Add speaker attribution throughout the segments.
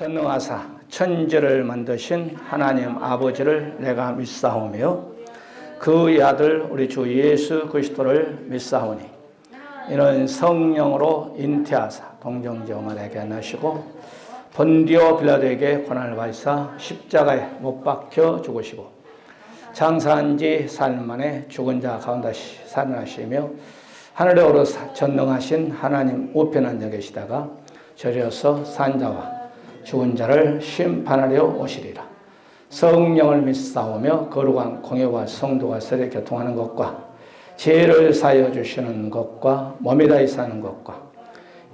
Speaker 1: 전능하사 천지를 만드신 하나님 아버지를 내가 믿사오며 그의 아들 우리 주 예수 그리스도를 믿사오니 이는 성령으로 잉태하사 동정녀마에게 나시고 본디오 빌라도에게 고난을 받으사 십자가에 못 박혀 죽으시고 장사한 지 4일 만에 죽은 자 가운데 살아나시며 하늘에 오르사 전능하신 하나님 우편한 자 계시다가 저리어서 산 자와 죽은 자를 심판하려 오시리라. 성령을 믿사오며 거룩한 공예와 성도가 서로 교통하는 것과 죄를 사하여 주시는 것과 몸이 다히 사는 것과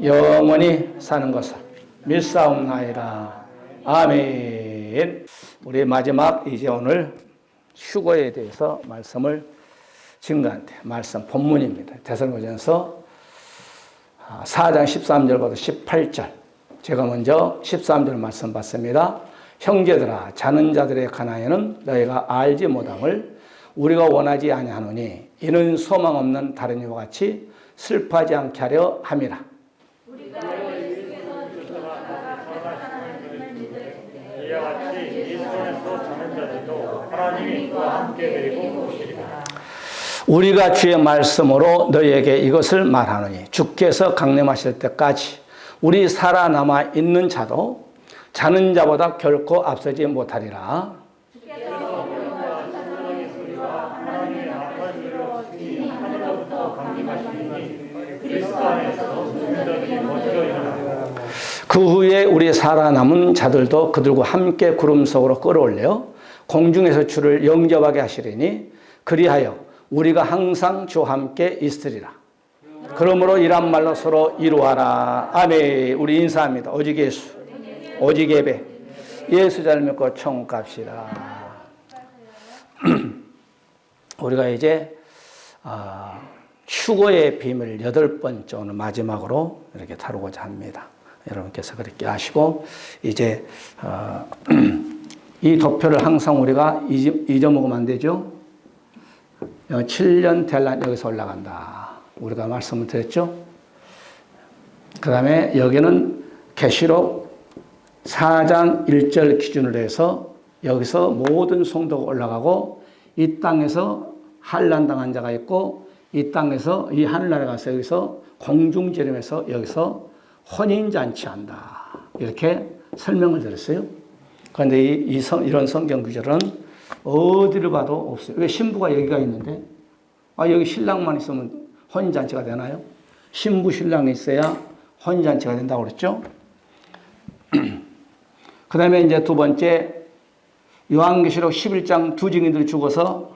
Speaker 1: 영원히 사는 것을 믿사옵나이다. 아멘. 우리 마지막 이제 오늘 휴거에 대해서 말씀을 증거한테 말씀 본문입니다. 데살로니가전서 4장 13절부터 18절. 제가 먼저 13절 말씀 받습니다. 형제들아 자는 자들의 가난에는 너희가 알지 못함을 우리가 원하지 아니하노니 이는 소망 없는 다른 이와 같이 슬퍼하지 않게 하려 함이라. 우리가 예수께서 주셔서 이와 같이 예수께서 자는 자들도 하나님이 그와 함께 데리고 오시리라. 우리가 주의 말씀으로 너희에게 이것을 말하노니 주께서 강림하실 때까지 우리 살아남아 있는 자도 자는 자보다 결코 앞서지 못하리라. 그 후에 우리 살아남은 자들도 그들과 함께 구름 속으로 끌어올려 공중에서 주를 영접하게 하시리니 그리하여 우리가 항상 주와 함께 있으리라. 그러므로 이란 말로 서로 이루하라. 아멘. 우리 인사합니다. 오직 예수, 오직 예배. 예수 잘 믿고 천국 갑시다. 우리가 이제 휴거의 비밀 8번째 오늘 마지막으로 이렇게 다루고자 합니다. 여러분께서 그렇게 하시고 이제 이 도표를 항상 우리가 잊어먹으면 안 되죠. 7년 될란 여기서 올라간다. 우리가 말씀을 드렸죠. 그 다음에 여기는 계시록 4장 1절 기준으로 해서 여기서 모든 성도가 올라가고 이 땅에서 환난당한 자가 있고 이 땅에서 이 하늘나라에 가서 여기서 공중재림에서 여기서 혼인잔치한다. 이렇게 설명을 드렸어요. 그런데 이런 성경 구절은 어디를 봐도 없어요. 왜 신부가 여기가 있는데 여기 신랑만 있으면 혼인잔치가 되나요? 신부 신랑이 있어야 혼인잔치가 된다고 그랬죠. 그 다음에 이제 두 번째 요한계시록 11장 두 증인들이 죽어서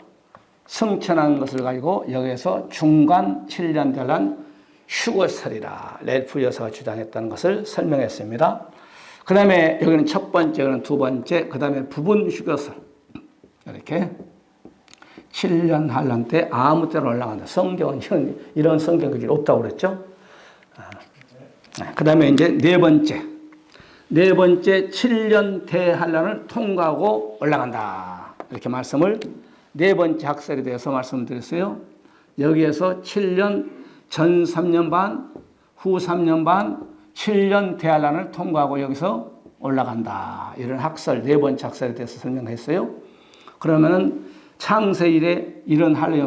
Speaker 1: 승천한 것을 가지고 여기에서 중간 7년 될란 휴거설이라 렐프 여사가 주장했다는 것을 설명했습니다. 그 다음에 여기는 첫 번째, 여기는 두 번째, 그 다음에 부분 휴거설 이렇게 7년 환란 때 아무 때나 올라간다. 성경은 이런 성경 구절이 없다고 그랬죠. 그 다음에 이제 네 번째 7년 대환란을 통과하고 올라간다. 이렇게 말씀을 네 번째 학설에 대해서 말씀드렸어요. 여기에서 7년 전 3년 반, 후 3년 반, 7년 대환란을 통과하고 여기서 올라간다. 이런 학설, 네 번째 학설에 대해서 설명했어요. 그러면은 창세일에 이런 환란이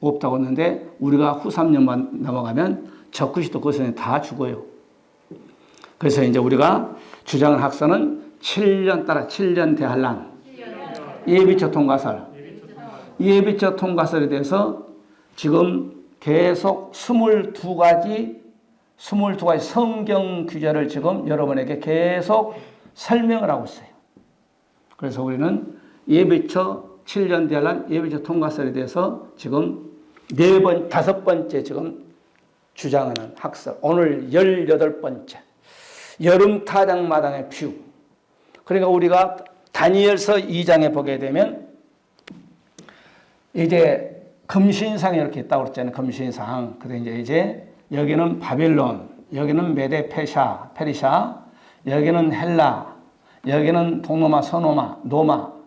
Speaker 1: 없다고 했는데 우리가 후 3년만 넘어가면 적그리스도 그것은 다 죽어요. 그래서 이제 우리가 주장한 학설은 7년 대환란, 예비처 통과설, 예비처 통과설에 대해서 지금 계속 22가지 성경 규제를 지금 여러분에게 계속 설명을 하고 있어요. 그래서 우리는 예비처 7년 대환란 예비처 통과설에 대해서 지금 다섯 번째 지금 주장하는 학설. 오늘 18번째. 여름 타작마당의 뷰. 그러니까 우리가 다니엘서 2장에 보게 되면 이제 금신상이 이렇게 있다고 그랬잖아요. 금신상. 근데 이제 여기는 바빌론, 여기는 메데 페르시아, 여기는 헬라, 여기는 동로마, 서노마, 노마.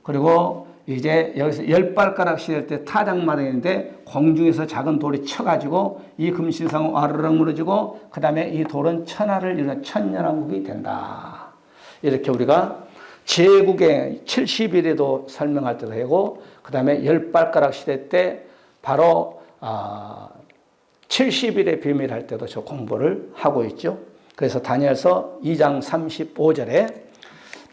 Speaker 1: 그리고 이제 여기서 10발가락 시될 때 타작마당인데 공중에서 작은 돌이 쳐가지고 이 금신상은 와르르 무너지고 그 다음에 이 돌은 천하를 이루는 천년왕국이 된다. 이렇게 우리가 제국의 70일에도 설명할 때도 하고, 그 다음에 10발가락 시대 때 바로 70일의 비밀 할 때도 저 공부를 하고 있죠. 그래서 다니엘서 2장 35절에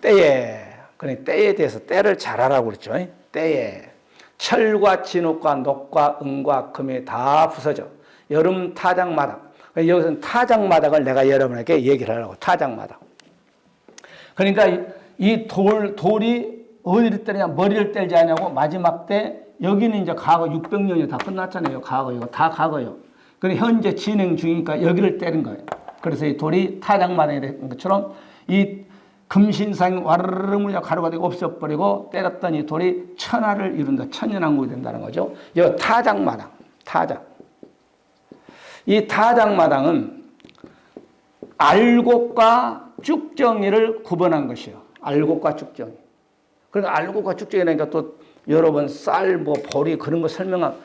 Speaker 1: 때에 대해서 때를 잘 하라고 그랬죠. 때에 철과 진흙과 녹과 은과 금이 다 부서져 여름 타작마당. 여기서는 타작마당을 내가 여러분에게 얘기를 하려고. 타작마당. 그러니까 이 돌이 어디를 때리냐, 머리를 때리지 않냐고. 마지막 때 여기는 이제 과거 600년이 다 끝났잖아요. 과거 이거 다 과거요. 그런데 현재 진행 중이니까 여기를 때린 거예요. 그래서 이 돌이 타작마당이 된 것처럼 이 금신상이 와르르 물려 가루가 되고 없어버리고 때렸던 이 돌이 천하를 이룬다. 천년왕국이 된다는 거죠. 이 타작마당, 타작. 이 타작마당은 알곡과 쭉정이를 구분한 것이요. 알곡과 쭉정이. 그러니까 알곡과 쭉정이라니까 또 여러 번 쌀, 보리 그런 거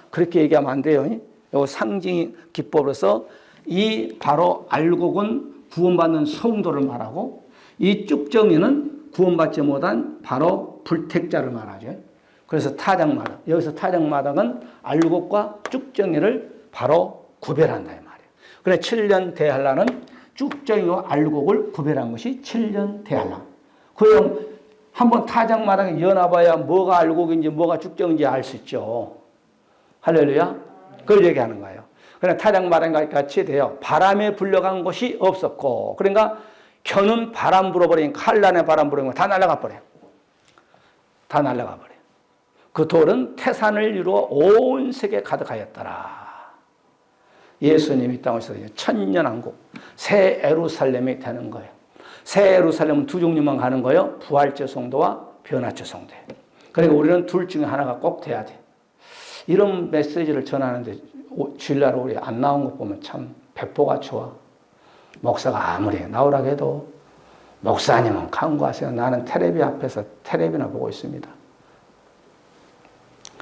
Speaker 1: 그렇게 얘기하면 안 돼요. 요 상징 기법으로서 이 바로 알곡은 구원받는 성도를 말하고 이 쭉정이는 구원받지 못한 바로 불택자를 말하죠. 그래서 타작마당. 여기서 타작마당은 알곡과 쭉정이를 바로 구별한다 이 말이에요. 그래 7년 대환란은 쭉정이와 알곡을 구별한 것이 7년 대환란. 그럼 한번 타작마당에 연합해야 뭐가 알곡인지 뭐가 쭉정인지 알 수 있죠. 할렐루야. 그걸 얘기하는 거예요. 그러나 타작마당과 같이 돼요. 바람에 불려간 곳이 없었고, 그러니까 겨는 바람 불어버리니 칼날에 바람 불어버리니 다 날아가 버려요. 다 날아가 버려요. 그 돌은 태산을 이루어 온 세계에 가득하였더라. 예수님이 이 땅에 오셔서 천년왕국, 새 예루살렘이 되는 거예요. 새 예루살렘은 두 종류만 가는 거예요. 부활절 성도와 변화절 성도. 그러니까 우리는 둘 중에 하나가 꼭 돼야 돼. 이런 메시지를 전하는데 주일날 우리 안 나온 거 보면 참 배포가 좋아. 목사가 아무리 나오라고 해도 목사님은 간구하세요. 나는 텔레비 앞에서 텔레비나 보고 있습니다.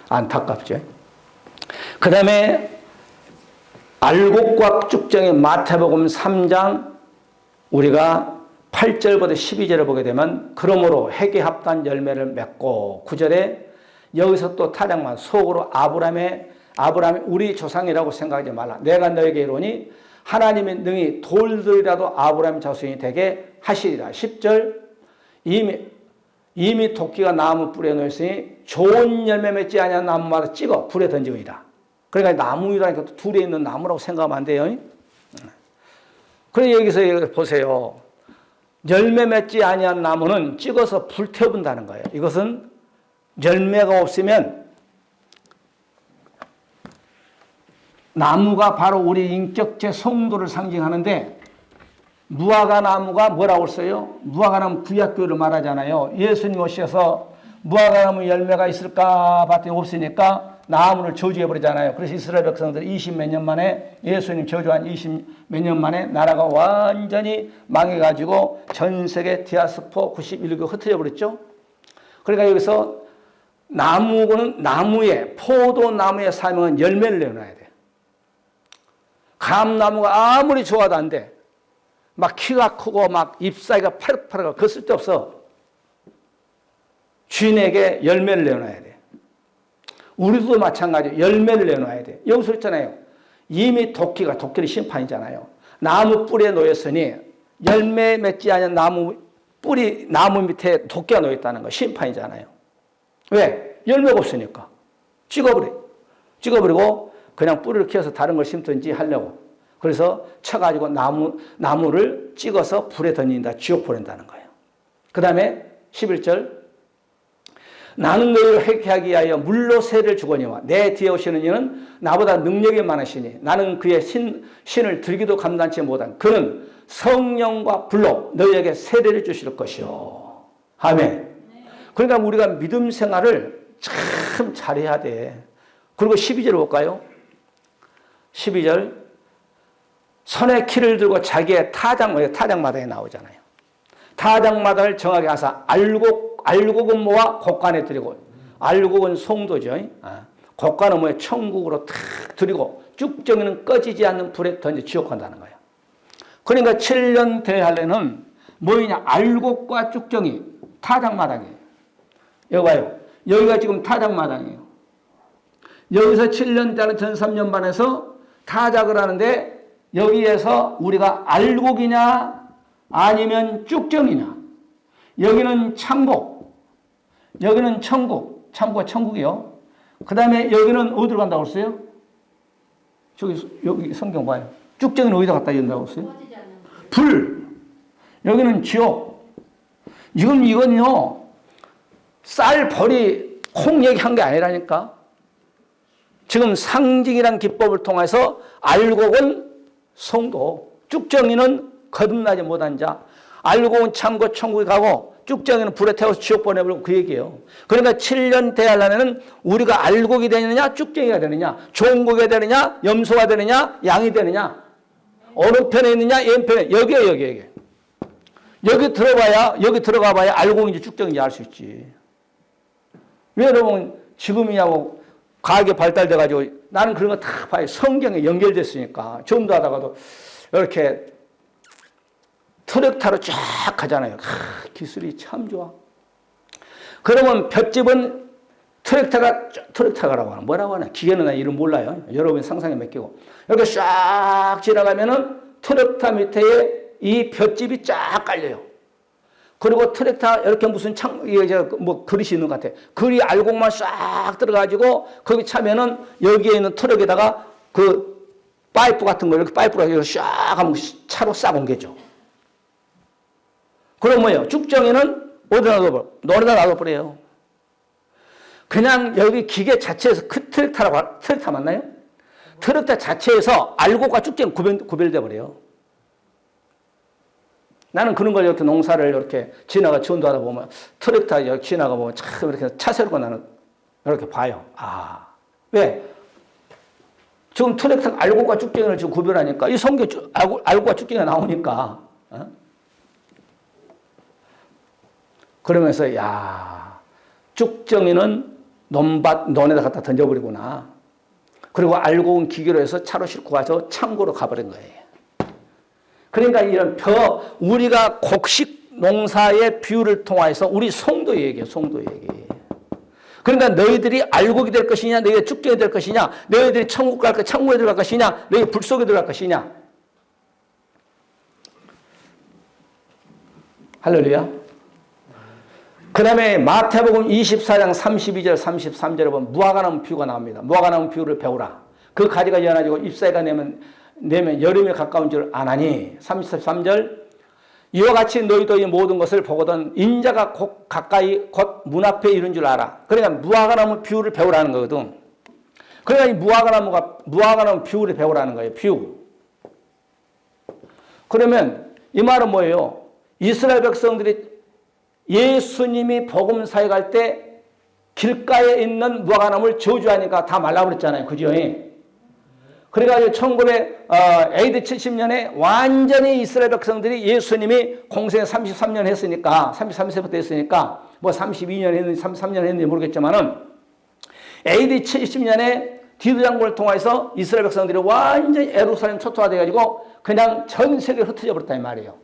Speaker 1: 안타깝죠. 그 다음에 알곡과 쭉정의 마태복음 3장 우리가 8절부터 12절을 보게 되면 그러므로 회개 합단 열매를 맺고 9절에 여기서 또 타작만 속으로 아브라함이 우리 조상이라고 생각하지 말라. 내가 너에게 이르노니 하나님의 능히 돌들이라도 아브라함 자손이 되게 하시리라. 10절 이미 도끼가 나무 뿌리에 놓였으니 좋은 열매 맺지 아니한 나무마다 찍어 불에 던지니라. 그러니까 나무이라니까 둘에 있는 나무라고 생각하면 안 돼요. 그래서 여기서 보세요. 열매 맺지 아니한 나무는 찍어서 불태운다는 거예요. 이것은 열매가 없으면 나무가 바로 우리 인격체 성도를 상징하는데 무화과 나무가 뭐라고 써요? 무화과 나무 구약교를 말하잖아요. 예수님 오셔서 무화과 나무 열매가 있을까 봤더니 없으니까 나무를 저주해버리잖아요. 그래서 이스라엘 백성들이 20몇 년 만에 예수님 저주한 20몇 년 만에 나라가 완전히 망해가지고 전 세계 디아스포 91개 흩어져 버렸죠. 그러니까 여기서 포도나무의 사명은 열매를 내놔야 돼. 감나무가 아무리 좋아도 안 돼. 막 키가 크고 막 잎사귀가 파릇파릇하고 그 쓸데없어. 주인에게 열매를 내놔야 돼. 우리도 마찬가지로 열매를 내놔야 돼. 여기서 있잖아요. 이미 도끼는 심판이잖아요. 나무 뿌리에 놓였으니 열매 맺지 않은 나무 밑에 도끼가 놓였다는 거 심판이잖아요. 왜? 열매가 없으니까. 찍어버리고 그냥 뿌리를 키워서 다른 걸 심든지 하려고. 그래서 쳐가지고 나무를 찍어서 불에 던진다. 지옥 보낸다는 거예요. 그 다음에 11절 나는 너희를 회개하기 위하여 물로 세를 주거니와 내 뒤에 오시는 이는 나보다 능력이 많으시니 나는 그의 신을 들기도 감당치 못한 그는 성령과 불로 너희에게 세례를 주실 것이요. 아멘. 그러니까 우리가 믿음 생활을 참 잘해야 돼. 그리고 12절 볼까요? 12절 손에 키를 들고 자기의 타작마당에 나오잖아요. 타작마당을 정하게 하사 알곡은 뭐와 곡간에 드리고 알곡은 송도죠. 곡간은 뭐에 천국으로 탁 드리고 쭉정이는 꺼지지 않는 불에 던져 지옥한다는 거예요. 그러니까 7년 대할례는 뭐냐? 알곡과 쭉정이 타작마당이에요. 여기 봐요. 여기가 지금 타작마당이에요. 여기서 7년짜리 전 3년반에서 타작을 하는데 여기에서 우리가 알곡이냐 아니면 쭉정이냐. 여기는 참곡, 여기는 천곡, 참고가 천국이요. 그 다음에 여기는 어디로 간다고 했어요? 여기 성경 봐요. 쭉정이는 어디다 갖다 준다고 했어요? 불. 여기는 지옥. 이건요, 쌀, 벌이, 콩 얘기한 게 아니라니까. 지금 상징이란 기법을 통해서 알곡은 성도, 쭉정이는 거듭나지 못한 자, 알곡은 참고 천국에 가고 쭉정이는 불에 태워서 지옥 보내버리고 그 얘기예요. 그러니까 7년 대하려면 우리가 알곡이 되느냐 쭉정이가 되느냐, 좋은 곡이 되느냐 염소가 되느냐 양이 되느냐, 어느 편에 있느냐 왼편에, 여기 들어가 봐야 알곡인지 쭉정인지 알 수 있지. 왜 여러분 지금이냐고 과학이 발달돼가지고 나는 그런 거 다 봐요. 성경에 연결됐으니까. 전도 하다가도 이렇게 트랙타로 쫙 가잖아요. 기술이 참 좋아. 그러면 볏짚은 트랙타가라고 하나 뭐라고 하나 기계는 나 이름 몰라요. 여러분 상상에 맡기고 이렇게 쫙 지나가면은 트랙타 밑에 이 볏짚이 쫙 깔려요. 그리고 트랙타 이렇게 무슨 뭐 그릇이 있는 것 같아. 그리 알곡만 싹 들어가지고 거기 차면은 여기에 있는 트럭에다가 그 파이프 같은 거 이렇게 파이프로 싹 하면 차로 싹 옮겨져. 그럼 뭐예요? 쭉정이는 어디다 놔둬버려? 너네다 놔둬버려요. 그냥 여기 기계 자체에서 트랙타 맞나요? 트랙타 자체에서 알곡과 쭉정이 구별돼 버려요. 나는 그런 걸 이렇게 농사를 이렇게 전도하다 보면 트랙터 이렇게 지나가 보면 참 이렇게 차세로가 나는 이렇게 봐요. 아, 왜? 지금 트랙터 알곡과 쭉정이를 지금 구별하니까 이 성경 알곡과 쭉정이가 나오니까. 어? 그러면서 야, 쭉정이는 논에다 갖다 던져버리구나. 그리고 알곡은 기계로 해서 차로 싣고 가서 창고로 가버린 거예요. 그러니까 이런 우리가 곡식 농사의 비유를 통해서 우리 성도 얘기예요. 성도 얘기. 그러니까 너희들이 알곡이 될 것이냐, 너희가 쭉정이 될 것이냐, 너희들이 천국 갈 천국에 들어갈 것이냐, 너희 불 속에 들어갈 것이냐. 할렐루야. 그 다음에 마태복음 24장 32절 33절에 보면 무화과나무 비유가 나옵니다. 무화과나무 비유를 배우라. 그 가지가 연하지고 잎사귀가 내면 여름에 가까운 줄 아나니. 33절 이와 같이 너희도 이 모든 것을 보거든 인자가 가까이 곧 문 앞에 이른 줄 알아. 그러니까 무화과나무 비유를 배우라는 거거든. 그러니까 이 무화과나무 비유를 배우라는 거예요. 비유. 그러면 이 말은 뭐예요? 이스라엘 백성들이 예수님이 복음사에 갈 때 길가에 있는 무화과나무를 저주하니까 다 말라버렸잖아요. 그죠? 그래가지고 AD 70년에 완전히 이스라엘 백성들이 예수님이 공생 33년 했으니까, 33세부터 했으니까, 뭐 32년 했는지 33년 했는지 모르겠지만은, AD 70년에 디도 장군을 통해서 이스라엘 백성들이 완전히 예루살렘 초토화돼가지고 그냥 전 세계에 흩어져 버렸다 이 말이에요.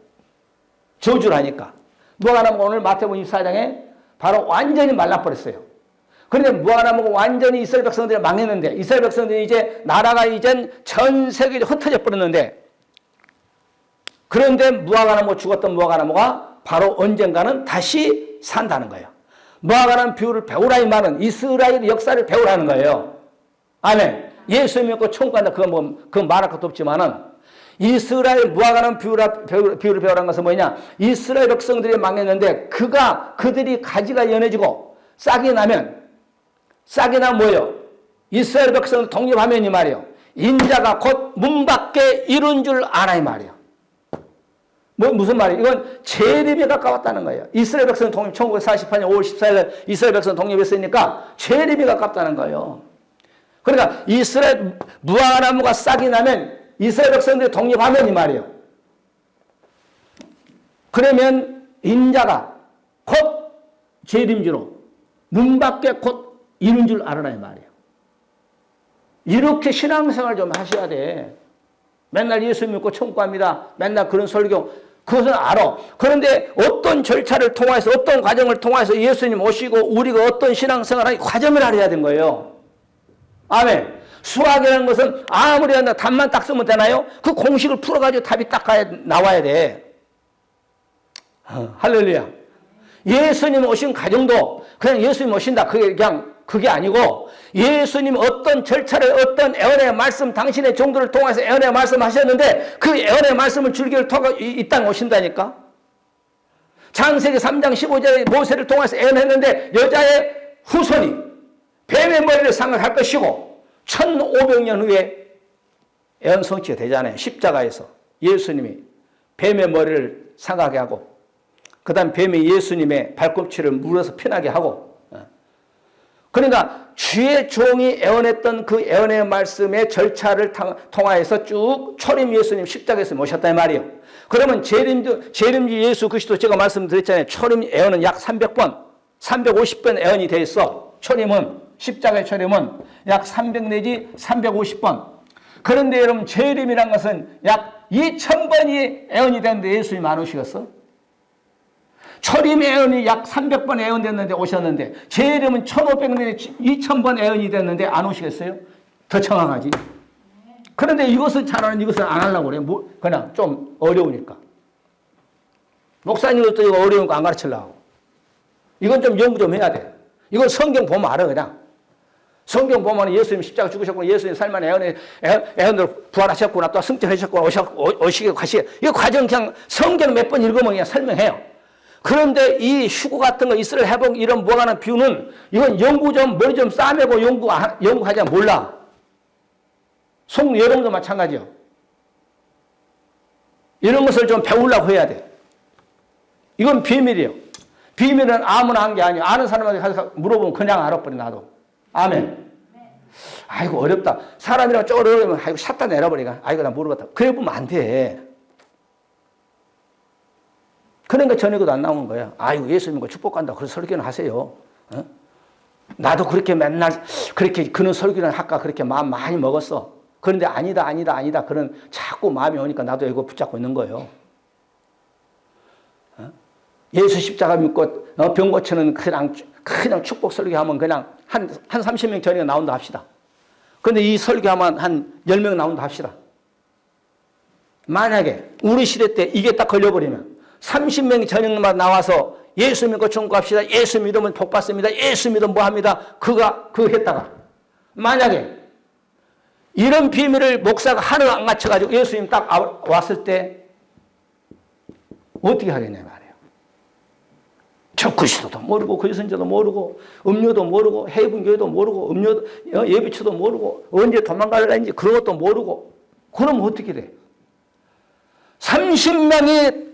Speaker 1: 저주를 하니까. 무화과나무가 오늘 마태복음 24장에 바로 완전히 말라버렸어요. 그런데 무화과나무가 완전히 이스라엘 백성들이 망했는데, 이스라엘 백성들이 이제 나라가 이젠 전 세계에 흩어져 버렸는데, 그런데 죽었던 무화과나무가 바로 언젠가는 다시 산다는 거예요. 무화과나무 비유를 배우라 이 말은 이스라엘 역사를 배우라는 거예요. 아멘. 예수 믿고 천국 간다 그건 말할 것도 없지만은 이스라엘 무화과나무 비유를 배우라는 것은 뭐냐? 이스라엘 백성들이 망했는데 그들이 가지가 연해지고 싹이 나면 뭐예요? 이스라엘 백성을 독립하면 이 말이에요. 인자가 곧 문 밖에 이룬 줄 아나 이 말이에요. 무슨 말이에요? 이건 재림에 가까웠다는 거예요. 이스라엘 백성 독립 1948년 5월 14일 이스라엘 백성 독립했으니까 재림에 가깝다는 거예요. 그러니까 이스라엘 무화과나무가 싹이 나면 이스라엘 백성들이 독립하면 이 말이에요. 그러면 인자가 곧 재림주로 문 밖에 곧 이룬 줄 알아라 이 말이에요. 이렇게 신앙생활 좀 하셔야 돼. 맨날 예수 믿고 천국 갑니다. 맨날 그런 설교 그것은 알아. 그런데 어떤 절차를 통해서 어떤 과정을 통해서 예수님 오시고 우리가 어떤 신앙생활을 과정을 알아야 되는 거예요. 아멘. 수학이라는 것은 아무리 한다 답만 딱 쓰면 되나요? 그 공식을 풀어가지고 답이 딱 나와야 돼. 할렐루야. 예수님 오신 과정도 그냥 예수님 오신다. 그게 아니고 예수님 어떤 절차를 어떤 애언의 말씀 당신의 종들을 통해서 애언의 말씀하셨는데 그 애언의 말씀을 줄기를 통해 이 땅에 오신다니까. 창세기 3장 15절에 모세를 통해서 애언했는데 여자의 후손이 뱀의 머리를 상할 것이고 1500년 후에 애언 성취가 되잖아요. 십자가에서 예수님이 뱀의 머리를 상하게 하고 그 다음 뱀이 예수님의 발꿈치를 물어서 편하게 하고 그러니까 주의 종이 애원했던 그 애원의 말씀의 절차를 통하여서 쭉 초림 예수님 십자가에서 모셨단 말이에요. 그러면 재림주 예수 그리스도 제가 말씀드렸잖아요. 초림 애원은 약 300번, 350번 애원이 돼 있어. 초림은 십자가의 초림은 약 300 내지 350번. 그런데 여러분 재림이란 것은 약 2000번이 애원이 되는데 예수님 안 오시겠어? 초림 애언이 약 300번 애언됐는데 오셨는데 재림은 1500년 2000번 애언이 됐는데 안 오시겠어요? 더 정확하지. 그런데 이것은 잘하는 이것은 안 하려고 그래요. 그냥 좀 어려우니까. 목사님도 이거 어려운 거 안 가르치려고. 이건 좀 연구 좀 해야 돼. 이건 성경 보면 알아 그냥. 성경 보면 예수님 십자가 죽으셨구나. 예수님 살만 애언으로 부활하셨구나. 또 승천하셨구나. 오시게 가시게. 이 과정 그냥 성경 몇 번 읽으면 그냥 설명해요. 그런데 이 휴구 같은 거 이스라엘 회복 이런 뭐가는 비유는 이건 연구 좀 머리 좀 싸매고 연구하지 몰라. 여러분도 마찬가지요. 이런 것을 좀 배우려고 해야 돼. 이건 비밀이에요. 비밀은 아무나 한 게 아니에요. 아는 사람한테 가서 물어보면 그냥 알아버려 나도. 아멘. 아이고 어렵다. 사람이랑 쪼그러면 아이고 샷다 내려버리가. 아이고 나 모르겠다. 그래 보면 안 돼. 그러니까 저녁에도 안 나오는 거야. 아이고 예수 믿고 축복한다. 그런 설교는 하세요. 어? 나도 그렇게 맨날 그렇게 그런 설교는 할까 그렇게 마음 많이 먹었어. 그런데 아니다. 그런 자꾸 마음이 오니까 나도 이거 붙잡고 있는 거예요. 어? 예수 십자가 믿고 병 고치는 그냥 축복 설교하면 그냥 한 30명 전에 나온다 합시다. 그런데 이 설교하면 한 10명 나온다 합시다. 만약에 우리 시대 때 이게 딱 걸려버리면 30명이 저녁마다 나와서 예수 믿고 청구합시다. 예수 믿으면 복 받습니다. 예수 믿으면 뭐 합니다. 그거 했다가 만약에 이런 비밀을 목사가 하늘 안 갖춰가지고 예수님 딱 왔을 때 어떻게 하겠냐 말이에요. 저 그리스도도 모르고 그리스도도 모르고 음료도 모르고 해분교도 모르고 예비추도 모르고 언제 도망가려는지 그런 것도 모르고 그러면 어떻게 돼? 30명이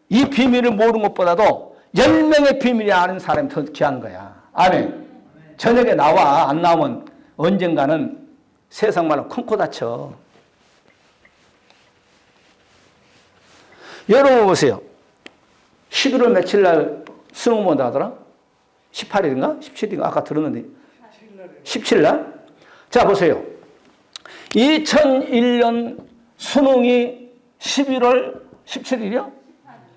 Speaker 1: 이 비밀을 모르는 것보다도 10명의 비밀이 아는 사람이 더 귀한 거야. 아멘. 저녁에 나와. 안 나오면 언젠가는 세상 말로 큰 코 다쳐. 여러분 보세요. 11월 며칠 날 수능 본다 하더라? 18일인가? 17일인가? 아까 들었는데. 17일 날? 자, 보세요. 2001년 수능이 11월 17일이요?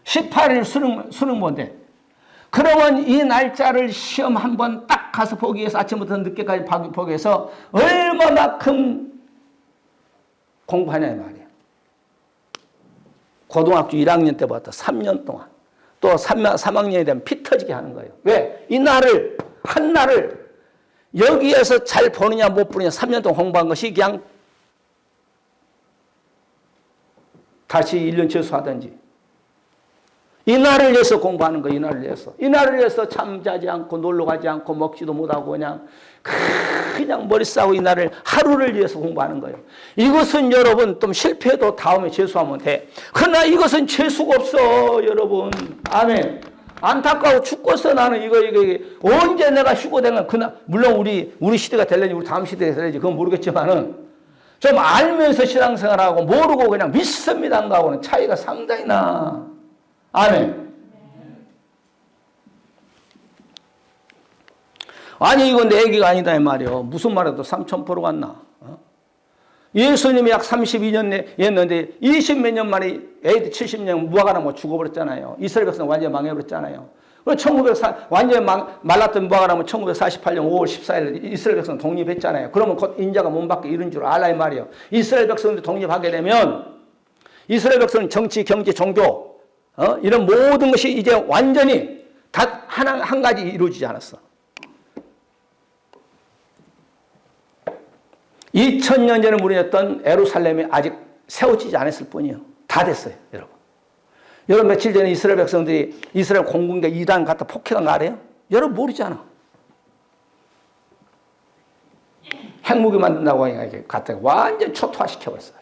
Speaker 1: 18일 수능 본대. 그러면 이 날짜를 시험 한번 딱 가서 보기 위해서 아침부터 늦게까지 보기 위해서 얼마만큼 공부하냐 이 말이야. 고등학교 1학년 때부터 3년 동안 또 3학년이 되면 피 터지게 하는 거예요. 왜? 이 날을 한 날을 여기에서 잘 보느냐 못 보느냐 3년 동안 공부한 것이 그냥 다시 1년 재수하든지 이 날을 위해서 공부하는 거, 이 날을 위해서. 이 날을 위해서 잠자지 않고 놀러 가지 않고 먹지도 못하고 그냥 머리 싸고 이 날을 하루를 위해서 공부하는 거예요. 이것은 여러분 좀 실패해도 다음에 재수하면 돼. 그러나 이것은 재수가 없어, 여러분. 아멘. 안타까워 죽겠어 나는 이거 언제 내가 휴고되면 그날 물론 우리 시대가 될는지 우리 다음 시대가 될는지 그건 모르겠지만은 좀 알면서 신앙생활하고 모르고 그냥 믿습니다 안 가고는 차이가 상당히 나. 아멘. 아니 이건 내 얘기가 아니다 이 말이요. 무슨 말해도 3000% 같나? 예수님이 약 32년 했는데 20몇 년 만에 AD 70년 무화과나무 뭐 죽어버렸잖아요. 이스라엘 백성 완전히 망해버렸잖아요. 완전히 말랐던 무화과나무 1948년 5월 14일 이스라엘 백성 독립했잖아요. 그러면 곧 인자가 몸 밖에 이른 줄 알라 이 말이에요. 이스라엘 백성들이 독립하게 되면 이스라엘 백성은 정치, 경제, 종교 이런 모든 것이 이제 완전히 다 한 가지 이루어지지 않았어. 2000년 전에 무너졌던 예루살렘이 아직 세워지지 않았을 뿐이에요. 다 됐어요, 여러분. 여러분 며칠 전에 이스라엘 백성들이 이스라엘 공군대 이단 갖다 폭행한 거 알아요? 여러분 모르잖아. 핵무기 만든다고 하니까 갖다 완전 초토화시켜버렸어.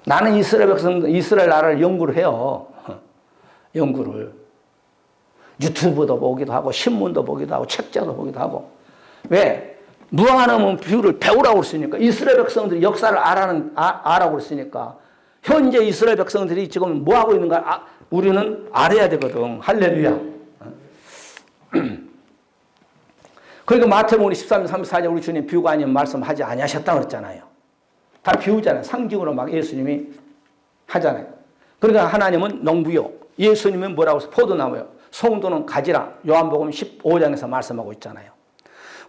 Speaker 1: 나는 이스라엘 백성들, 이스라엘 나라를 연구를 해요. 연구를. 유튜브도 보기도 하고, 신문도 보기도 하고, 책자도 보기도 하고. 왜? 무화과나무 비유를 배우라고 그랬으니까. 이스라엘 백성들이 역사를 알아고 그랬으니까. 현재 이스라엘 백성들이 지금 뭐 하고 있는가 우리는 알아야 되거든. 할렐루야. 그러니까 마태복음 13장 34절 우리 주님 비유가 아닌 말씀하지 아니하셨다고 그랬잖아요. 다 비유잖아요. 상징으로 막 예수님이 하잖아요. 그러니까 하나님은 농부요. 예수님은 뭐라고 해서 포도나무요. 성도는 가지라. 요한복음 15장에서 말씀하고 있잖아요.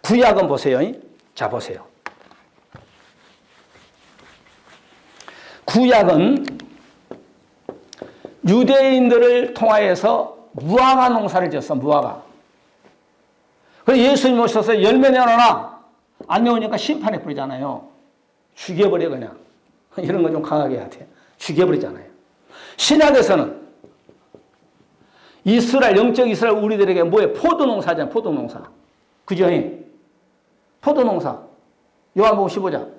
Speaker 1: 구약은 보세요. 자, 보세요. 구약은 유대인들을 통하여서 무화과 농사를 지었어, 무화과. 그래서 예수님 오셔서 열매 내놓으라. 안 내오니까 심판해 버리잖아요. 죽여버려, 그냥. 이런 거 좀 강하게 해야 돼. 죽여버리잖아요. 신약에서는 이스라엘, 영적 이스라엘 우리들에게 뭐예요? 포도농사잖아요, 포도농사. 그죠? 포도농사. 요한복음 15장.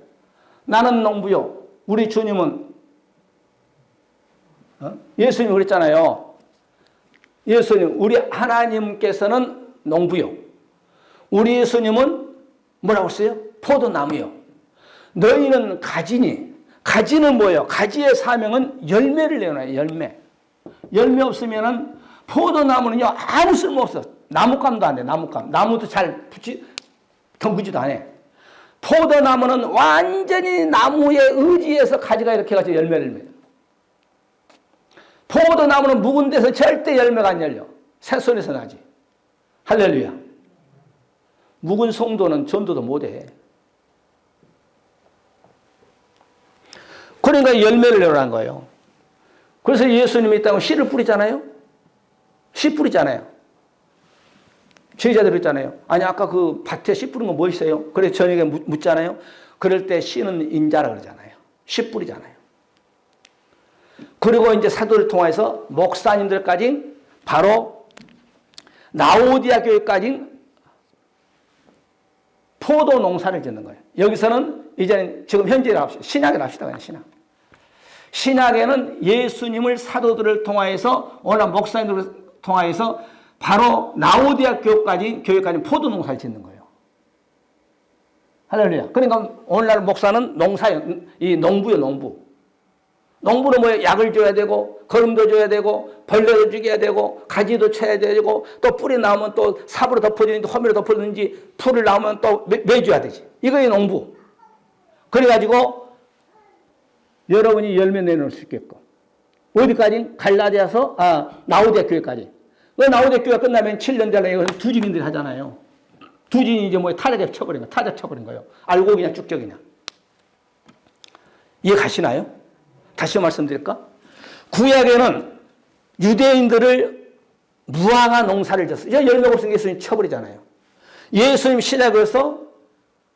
Speaker 1: 나는 농부요. 우리 주님은, 예수님이 그랬잖아요. 예수님, 우리 하나님께서는 농부요. 우리 예수님은 뭐라고 했어요? 포도나무요. 너희는 가지니. 가지는 뭐예요? 가지의 사명은 열매를 내놔요, 열매. 열매 없으면은 포도나무는요, 아무 쓸모 없어. 나무감도 안 돼, 나무감. 나무도 잘 덩그지도 안 해. 포도나무는 완전히 나무에 의지해서 가지가 이렇게 가지고 열매를 맺어. 포도나무는 묵은 데서 절대 열매가 안 열려. 새소리에서 나지. 할렐루야. 묵은 송도는 전도도 못해. 그러니까 열매를 내라는 거예요. 그래서 예수님이 있다고 씨를 뿌리잖아요. 씨 뿌리잖아요. 제자들 있잖아요. 아니 아까 그 밭에 씨 뿌린 거 뭐 있어요? 그래 저녁에 묻잖아요. 그럴 때 씨는 인자라 그러잖아요. 씨 뿌리잖아요. 그리고 이제 사도를 통해서 목사님들까지 바로 라오디아 교회까지 포도 농사를 짓는 거예요. 여기서는 이제는 지금 현재를 합시다. 신약을 합시다. 그냥 신약. 신약에는 예수님을 사도들을 통하여서 오늘 목사님들을 통하여서 바로 라오디아 교회까지 포도 농사를 짓는 거예요. 할렐루야. 그러니까 오늘날 목사는 이 농부요, 농부. 농부는 뭐예요? 약을 줘야 되고, 거름도 줘야 되고, 벌레도 죽여야 되고, 가지도 쳐야 되고, 또 뿔이 나오면 또 삽으로 덮어주는지, 호미로 덮어주는지, 풀을 나오면 또 매줘야 되지. 이거이 농부. 그래가지고, 여러분이 열매 내놓을 수 있게끔. 어디까지? 라오디아 교회까지. 라오디아 교회가 끝나면 7년 되려면 이건 두진인들이 하잖아요. 두진이 이제 타작에 쳐버린 거예요. 타작 쳐버린 거예요. 알고 그냥 쭉쭉 그냥. 이해 가시나요? 다시 말씀드릴까? 구약에는 유대인들을 무화과 농사를 졌어요. 열매가 없으면 예수님 쳐버리잖아요. 예수님 신약에서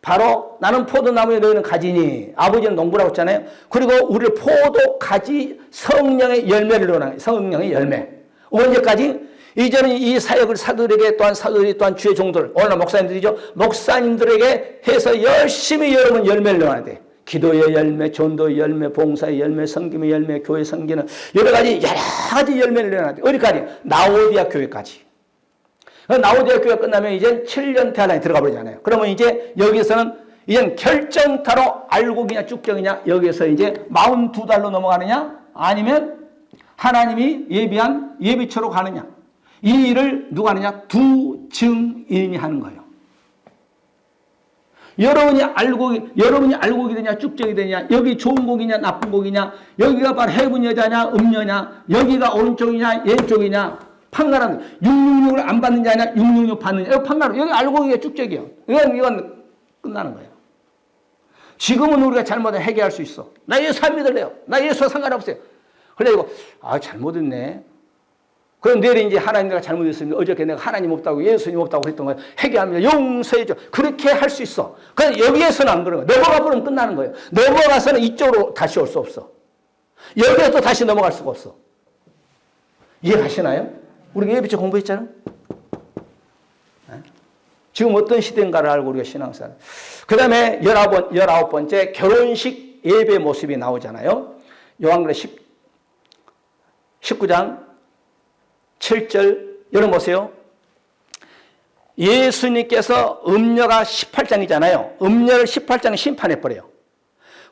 Speaker 1: 바로 나는 포도나무에 너희는 가지니 아버지는 농부라고 했잖아요. 그리고 우리를 포도 가지 성령의 열매를 넣어놔요. 성령의 열매. 언제까지? 이제는 이 사역을 사도들에게 또한 사도들이 또한 주의 종들 오늘 목사님들이죠. 목사님들에게 해서 열심히 여러분 열매를 넣어야 돼. 기도의 열매, 전도의 열매, 봉사의 열매, 섬김의 열매, 교회 섬기는 여러 가지 열매를 내놔야 돼. 어디까지? 라오디아 교회까지. 라오디아 교회가 끝나면 이제 7년 대안에 들어가 버리잖아요. 그러면 이제 여기서는 이제 결정타로 알고 그냥 쭉경이냐 여기서 이제 42달로 넘어가느냐 아니면 하나님이 예비한 예비처로 가느냐 이 일을 누가 하느냐? 두 증인이 하는 거예요. 여러분이 알고 오게 되냐, 쭉정이 되냐, 여기 좋은 곡이냐, 나쁜 곡이냐, 여기가 바로 해군 여자냐, 음녀냐, 여기가 오른쪽이냐, 왼쪽이냐, 판가름, 666을 안 받는 자냐, 666 받느냐, 여기 판가름, 여기 알고 오기가 쭉정이요. 이건 끝나는 거예요. 지금은 우리가 잘못을 해결할 수 있어. 나 예수 안 믿을래요. 나 예수와 상관없어요. 그래가지고, 잘못했네. 그럼 내일 이제 하나님 내가 잘못했으면 어저께 내가 하나님 없다고 예수님 없다고 그랬던 거예요. 회개하면 용서해줘. 그렇게 할 수 있어. 그런데 여기에서는 안 그런 거예요. 넘어가 버리면 끝나는 거예요. 넘어가서는 이쪽으로 다시 올 수 없어. 여기에 또 다시 넘어갈 수가 없어. 이해가시나요? 우리가 예비체 공부했잖아요. 지금 어떤 시대인가를 알고 우리가 신앙생활. 그 다음에 19번째 결혼식 예배 모습이 나오잖아요. 요한계시록 19장 7절 여러분 보세요. 예수님께서 음녀가 18장이잖아요. 음녀를 18장에 심판해버려요.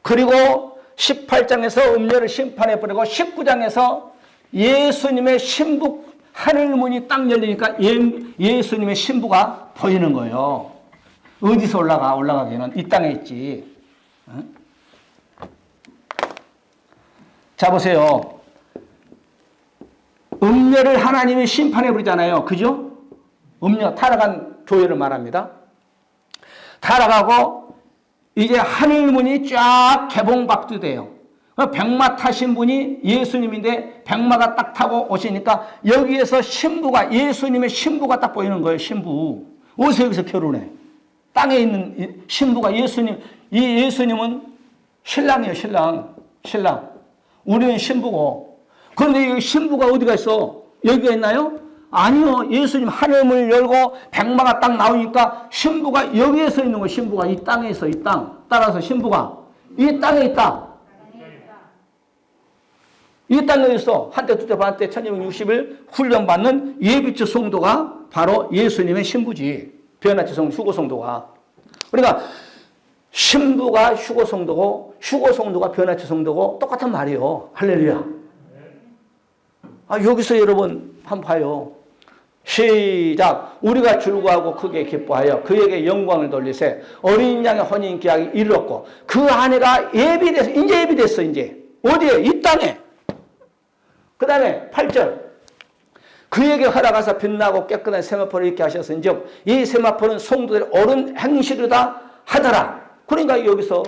Speaker 1: 그리고 18장에서 음녀를 심판해버리고 19장에서 예수님의 신부 하늘문이 딱 열리니까 예수님의 신부가 보이는 거예요. 어디서 올라가기는 이 땅에 있지. 자 보세요. 음녀를 하나님이 심판해 버리잖아요. 그죠? 음녀 타락한 교회를 말합니다. 타락하고 이제 하늘문이 쫙 개봉박도 돼요. 백마 타신 분이 예수님인데 백마가 딱 타고 오시니까 여기에서 신부가 예수님의 신부가 딱 보이는 거예요. 신부. 어디서 여기서 결혼해? 땅에 있는 신부가 예수님. 이 예수님은 신랑이에요. 신랑. 우리는 신부고. 그런데 이 신부가 어디가 있어? 여기가 있나요? 아니요. 예수님 하늘문을 열고 백마가 딱 나오니까 신부가 여기에서 있는 거예요. 신부가 이 땅에 있어. 이 땅. 따라서 신부가 이 땅에 있다. 이 땅에 있어. 한때 두때 반때 1260일 훈련받는 예비처 성도가 바로 예수님의 신부지. 변화처 성도, 휴거 성도가. 그러니까 신부가 휴거 성도고 휴거 성도가 변화처 성도고 똑같은 말이에요. 할렐루야. 여기서 여러분 한번 봐요. 시작. 우리가 즐거워하고 크게 기뻐하여 그에게 영광을 돌리세. 어린 양의 혼인 계약이 이르렀고 그 아내가 예비됐어. 이제 예비됐어. 이제 어디에? 이 땅에. 그 다음에 8절. 그에게 허락하사 빛나고 깨끗한 세마포를 입게 하셨은즉 이 세마포는 성도들의 옳은 행실이다 하더라. 그러니까 여기서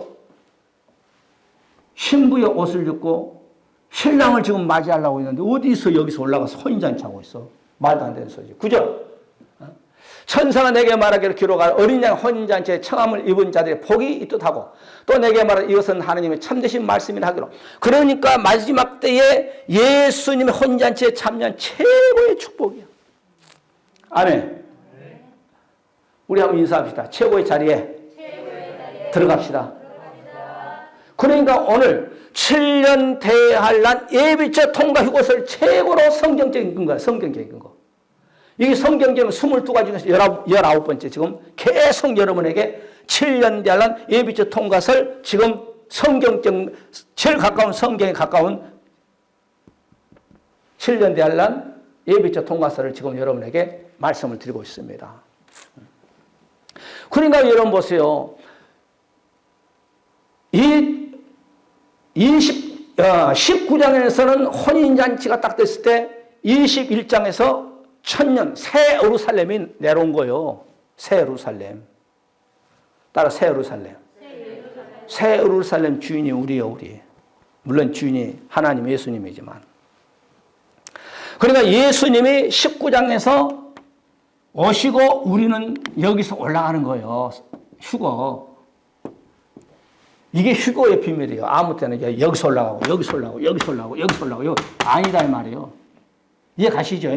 Speaker 1: 신부의 옷을 입고 신랑을 지금 맞이하려고 했는데 어디서 여기서 올라가서 혼인잔치 하고 있어. 말도 안 되는 소리지. 그죠? 천사가 내게 말하기를 기록할 어린 양 혼인잔치에 청함을 입은 자들의 복이 있듯하고 또 내게 말하기를 이것은 하나님의 참되신 말씀이라 하기로. 그러니까 마지막 때에 예수님의 혼인잔치에 참여한 최고의 축복이야. 아멘. 우리 한번 인사합시다. 최고의 자리에 들어갑시다. 그러니까 오늘 7년 대환란 예비처 통과 휴거설 최고로 성경적인 거야. 성경적인 거. 이게 성경적인 22가지 중에서 19번째 지금 계속 여러분에게 7년 대환란 예비처 통과설 지금 성경적 제일 가까운 성경에 가까운 7년 대환란 예비처 통과설을 지금 여러분에게 말씀을 드리고 있습니다. 그러니까 여러분 보세요. 이 19장에서는 혼인잔치가 딱 됐을 때 21장에서 천년 새 예루살렘이 내려온 거예요. 새 예루살렘. 따라 새 예루살렘. 새 예루살렘 주인이 우리예요. 우리. 물론 주인이 하나님 예수님이지만. 그러니까 예수님이 19장에서 오시고 우리는 여기서 올라가는 거예요. 휴거. 이게 휴거의 비밀이에요. 아무 때나 여기서 올라가고 여기서 올라가고 여기서 올라가고 여기서 올라가고 아니다 이 말이에요. 이해 가시죠?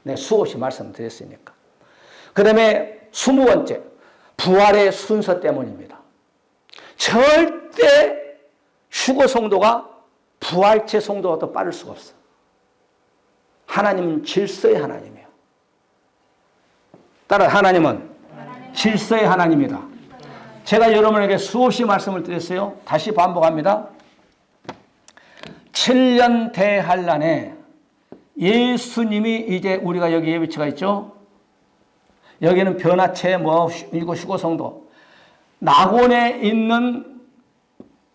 Speaker 1: 네, 수없이 말씀드렸으니까. 그 다음에 20번째 부활의 순서 때문입니다. 절대 휴거 성도가 부활체 성도가 더 빠를 수가 없어. 하나님은 질서의 하나님이에요. 따라 하나님은 질서의 하나님이다. 제가 여러분에게 수없이 말씀을 드렸어요. 다시 반복합니다. 7년 대환란에 예수님이 이제 우리가 여기 예비처가 있죠. 여기는 변화체 이거 휴거 성도. 낙원에 있는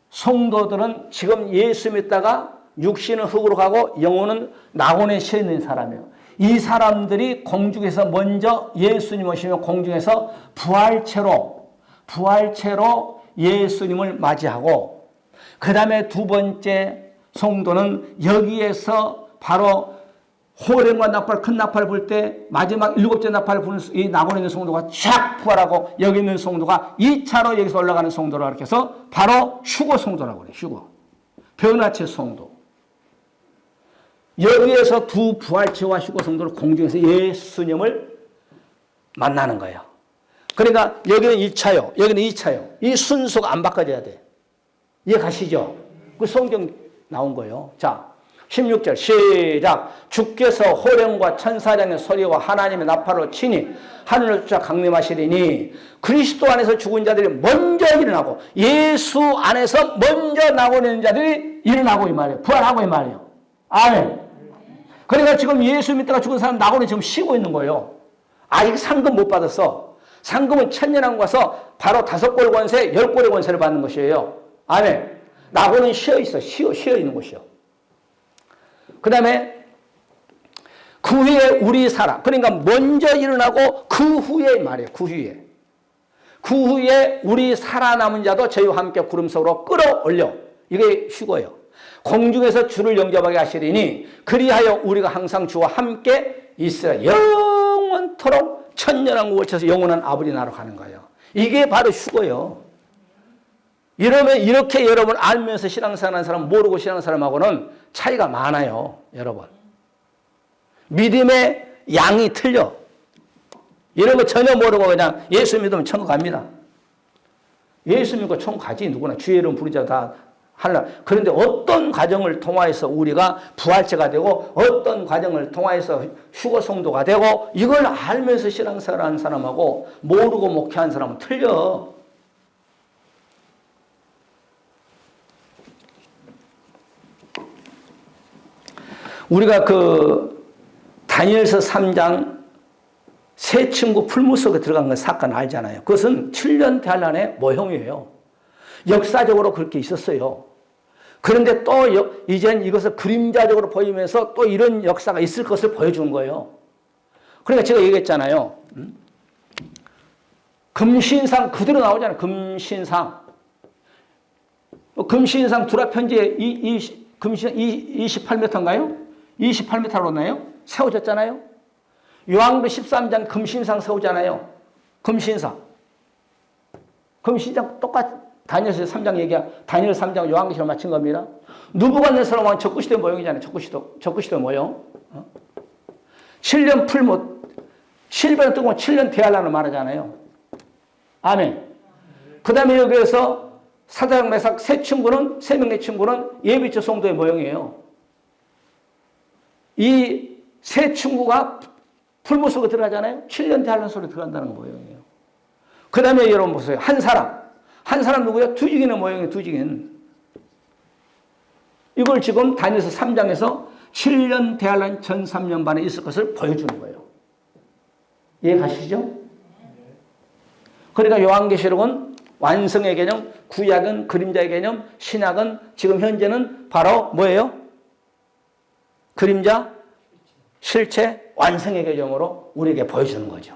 Speaker 1: 성도들은 지금 예수 믿다가 육신은 흙으로 가고 영혼은 낙원에 쉬어 있는 사람이에요. 이 사람들이 공중에서 먼저 예수님 오시면 공중에서 부활체로 예수님을 맞이하고, 그 다음에 두 번째 성도는 여기에서 바로 호련과 나팔, 큰 나팔을 불 때 마지막 일곱째 나팔을 부는 이 낙원에 있는 성도가 쫙 부활하고, 여기 있는 성도가 2차로 여기서 올라가는 성도로 이렇게 해서 바로 휴거 성도라고 그래요. 휴거. 변화체 성도. 여기에서 두 부활체와 휴거 성도를 공중에서 예수님을 만나는 거예요. 그러니까 여기는 1차요. 여기는 2차요. 이 순서가 안 바꿔져야 돼. 이해 가시죠? 그 성경 나온 거예요. 자, 16절 시작. 주께서 호령과 천사장의 소리와 하나님의 나팔로 치니 하늘을 쫓아 강림하시리니 그리스도 안에서 죽은 자들이 먼저 일어나고 예수 안에서 먼저 나오는 있는 자들이 일어나고 이 말이에요. 부활하고 이 말이에요. 아멘. 그러니까 지금 예수 믿다가 죽은 사람 낙원에 지금 쉬고 있는 거예요. 아직 상금 못 받았어. 상금은 천년왕 가서 바로 5골 권세, 10골의 권세를 받는 것이에요. 아멘. 낙원은 쉬어 있어. 쉬어 있는 곳이요. 그 다음에 그 후에 우리 사람, 그러니까 먼저 일어나고 그 후에 말이에요. 그 후에 우리 살아남은 자도 저희와 함께 구름 속으로 끌어올려. 이게 휴거예요. 공중에서 주를 영접하게 하시리니 그리하여 우리가 항상 주와 함께 있으라. 영원토록 천년왕국을 쳐서 영원한 아버지 나라로 가는 거예요. 이게 바로 휴거예요. 이러면 이렇게 여러분 알면서 신앙생활하는 사람, 모르고 신앙하는 사람하고는 차이가 많아요. 여러분. 믿음의 양이 틀려. 이런 거 전혀 모르고 그냥 예수 믿으면 천국 갑니다. 예수 믿고 천국 가지. 누구나 주의 이름 부르자 다 할라. 그런데 어떤 과정을 통하여서 우리가 부활체가 되고 어떤 과정을 통하여서 휴거 성도가 되고 이걸 알면서 신앙생활하는 사람하고 모르고 목회하는 사람은 틀려. 우리가 다니엘서 3장 새 친구 풀무 속에 들어간 건 사건 알잖아요. 그것은 7년 대환란의 모형이에요. 역사적으로 그렇게 있었어요. 그런데 또 이젠 이것을 그림자적으로 보이면서 또 이런 역사가 있을 것을 보여준 거예요. 그러니까 제가 얘기했잖아요. 금신상 그대로 나오잖아요. 금신상. 금신상 두라 편지에 금신상 28m인가요? 28m로 나요? 세워졌잖아요. 요한복음 13장 금신상 세우잖아요. 금신상 똑같이 다니엘서 3장 얘기야. 다니엘 3장 요한계시록 맞춘 겁니다. 느부갓네살 왕 적그시대 모형이잖아요. 적그시대 모형. 7년 풀못 7년 뜨고 7년 대환란을 말하잖아요. 아멘. 그 다음에 여기에서 사자장 메삭 세 명의 친구는 예비처 성도의 모형이에요. 이 세 친구가 풀무 속에 들어가잖아요. 7년 대환란 속에 들어간다는 모형이에요. 그 다음에 여러분 보세요. 한 사람 누구예요? 두직인의 모형이에요. 두직인. 이걸 지금 다니엘서 3장에서 7년 대환란 전 3년 반에 있을 것을 보여주는 거예요. 이해 가시죠? 그러니까 요한계시록은 완성의 개념, 구약은 그림자의 개념, 신약은 지금 현재는 바로 뭐예요? 그림자, 실체, 완성의 개념으로 우리에게 보여주는 거죠.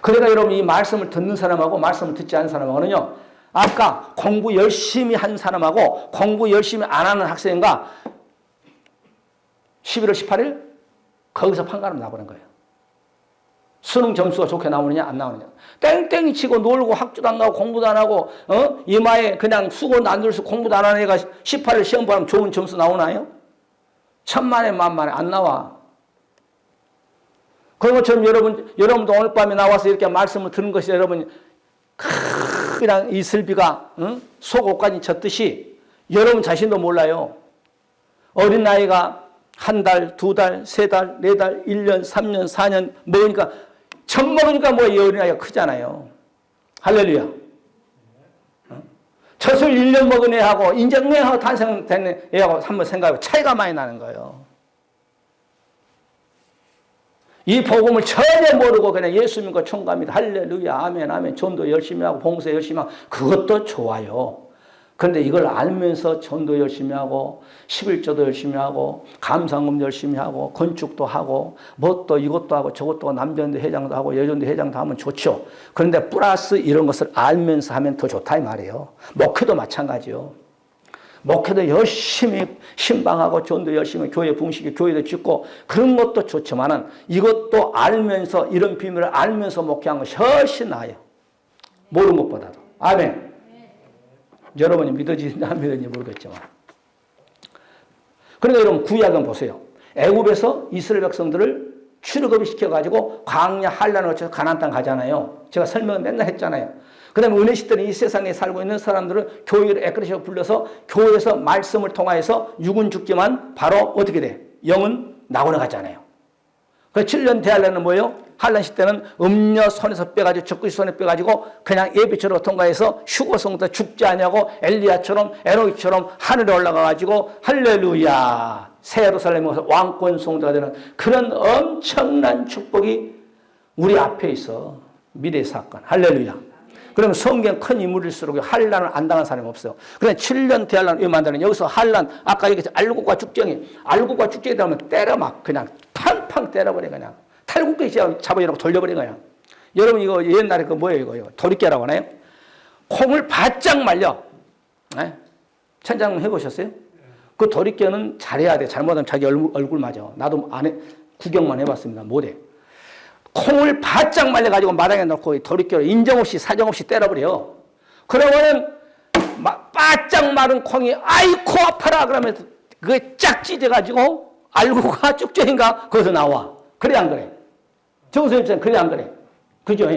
Speaker 1: 그러니까 여러분 이 말씀을 듣는 사람하고 말씀을 듣지 않는 사람하고는요. 아까 공부 열심히 한 사람하고 공부 열심히 안 하는 학생과 11월 18일 거기서 판가름 나버린 거예요. 수능 점수가 좋게 나오느냐 안 나오느냐. 땡땡이 치고 놀고 학교도 안 가고 공부도 안 하고 이마에 그냥 수고도 안 들수 공부도 안 하는 애가 18일 시험 보면 좋은 점수 나오나요? 천만에 만만에 안 나와. 그런 것처럼 여러분도 오늘 밤에 나와서 이렇게 말씀을 듣는 것이 여러분 그냥 이슬비가 속옷까지 젖듯이 여러분 자신도 몰라요. 어린 나이가 한 달, 두 달, 세 달, 네 달, 1년, 3년, 4년 먹으니까 젖 먹으니까 뭐 이 어린 나이가 크잖아요. 할렐루야. 젖을 1년 먹은 애하고 인정내하고 탄생된 애하고 한번 생각해보면 차이가 많이 나는 거예요. 이 복음을 전혀 모르고 그냥 예수 믿고 총갑니다. 할렐루야, 아멘, 아멘. 전도 열심히 하고 봉사 열심히 하고 그것도 좋아요. 그런데 이걸 알면서 전도 열심히 하고 11조도 열심히 하고 감상금 열심히 하고 건축도 하고 뭐 또 이것도 하고 저것도 하고 남전대 회장도 하고 여전대 회장도 하면 좋죠. 그런데 플러스 이런 것을 알면서 하면 더 좋다 이 말이에요. 목회도 마찬가지요. 목회도 열심히 신방하고 전도 열심히 교회 붕식에 교회도 짓고 그런 것도 좋지만은 이것도 알면서 이런 비밀을 알면서 목회하는 것이 훨씬 나아요. 모르는 것보다도. 아멘. 여러분이 믿어지는지 안 믿어지는지 모르겠지만. 그러니까 여러분 구약은 보세요. 애굽에서 이스라엘 백성들을 출애굽을 시켜가지고 광야 한란을 거쳐서 가나안 땅 가잖아요. 제가 설명을 맨날 했잖아요. 그 다음에 은혜 시대는 이 세상에 살고 있는 사람들을 교회를 에크레시아 불러서 교회에서 말씀을 통하여서 육은 죽지만 바로 어떻게 돼? 영은 낙원에 갔잖아요. 그 7년 대한란은 뭐예요? 한란 시대는 음녀 손에서 빼가지고 적그리 손에 빼가지고 그냥 예비처럼 통과해서 휴거성도 죽지 않냐고 엘리야처럼 에노이처럼 하늘에 올라가가지고 할렐루야 새 예루살렘에서 왕권 성도가 되는 그런 엄청난 축복이 우리 앞에 있어. 미래의 사건. 할렐루야. 그러면 성경 큰 인물일수록 한란을 안 당한 사람이 없어요. 그런데 7년 대한란 왜 만드는 여기서 한란 아까 얘기했죠. 알곡과 죽정이 되면 때려 막 그냥 팡팡 때려버려 그냥. 탈국기 잡아놓고 돌려버린 거야. 여러분 이거 옛날에 그 뭐예요 이거 도리깨라고 하나요? 콩을 바짝 말려. 네? 천장 해보셨어요? 그 도리깨는 잘해야 돼. 잘못하면 자기 얼굴 맞아. 나도 안 해, 구경만 해봤습니다. 못해. 콩을 바짝 말려가지고 마당에 놓고 도리깨로 인정 없이 사정 없이 때려버려. 그러면은 바짝 마른 콩이 아이코 아파라 그러면서 그게 쫙 찢어가지고 알고가 쭉정인가 거기서 나와. 그래 안 그래? 정선생님 그래 안 그래? 그죠?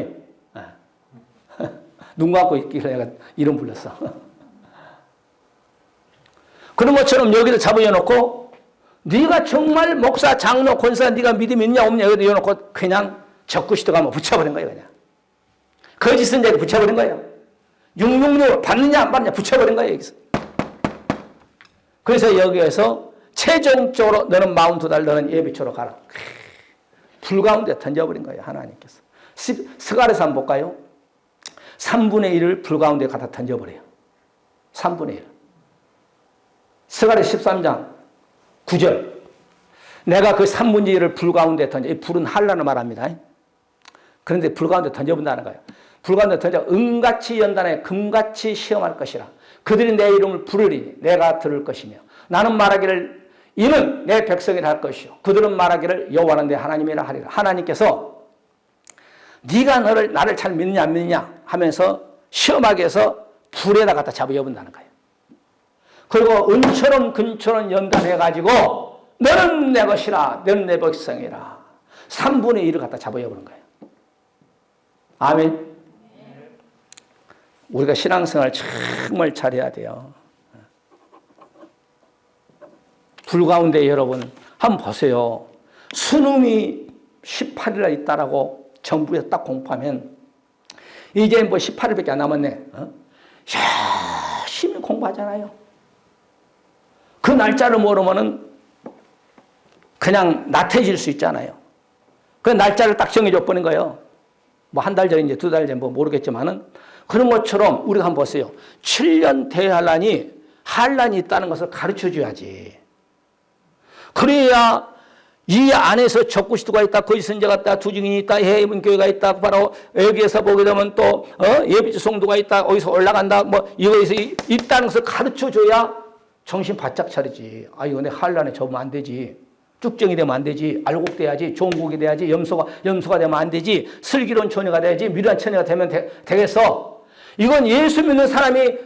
Speaker 1: 눈 감고 있길래 내가 이름 불렀어. 그런 것처럼 여기를 잡아놓고 네가 정말 목사, 장로, 권사 네가 믿음이 있냐 없냐 여기다 이어놓고 그냥 적구시도 가면 붙여버린 거예요. 그냥. 거짓은 자리 붙여버린 거예요. 666 받느냐 안 받느냐 붙여버린 거예요. 여기서. 그래서 여기에서 최종적으로 너는 42달 너는 예비초로 가라. 불 가운데 던져버린 거예요. 하나님께서. 스가랴서 한번 볼까요? 3분의 1을 불 가운데 갖다 던져버려요. 3분의 1. 스가랴 13장 9절. 내가 그 3분의 1을 불 가운데 던져. 이 불은 한란을 말합니다. 그런데 불 가운데 던져본다는 거예요. 불 가운데 던져 은같이 연단하여 금같이 시험할 것이라. 그들이 내 이름을 부르리니 내가 들을 것이며 나는 말하기를 이는 내 백성이라 할 것이요 그들은 말하기를 여호와는 내 하나님이라 하리라. 하나님께서 네가 나를 잘 믿느냐 안 믿느냐 하면서 시험하게 해서 불에다 갖다 잡아여본다는 거예요. 그리고 은처럼 금처럼 연단해가지고 너는 내 것이라 너는 내 백성이라 3분의 1을 갖다 잡아여보는 거예요. 아멘. 우리가 신앙생활 정말 잘해야 돼요. 불 가운데 여러분 한번 보세요. 수능이 18일날 있다라고 정부에서 딱 공포하면 이제 뭐 18일밖에 안 남았네. 열심히 공부하잖아요. 그 날짜를 모르면은 그냥 나태해질 수 있잖아요. 그 날짜를 딱 정해줘 버린 거예요. 뭐 한 달 전인지 두 달 전 뭐 모르겠지만은 그런 것처럼 우리가 한번 보세요. 7년 대한란이 한란이 있다는 것을 가르쳐 줘야지. 그래야 이 안에서 적구시도가 있다, 거짓 선지자가 있다, 두증인이 있다, 해임은 교회가 있다, 바로 여기에서 보게 되면 또 예비주 성도가 있다, 어디서 올라간다, 뭐 이거에서 있다는 것을 가르쳐 줘야 정신 바짝 차리지. 아 이거 내 한란에 접으면 안 되지. 쭉정이 되면 안 되지. 알곡돼야지. 종국이 돼야지. 염소가 되면 안 되지. 슬기로운 처녀가 돼야지. 미련한 처녀가 되면 되겠어. 이건 예수 믿는 사람이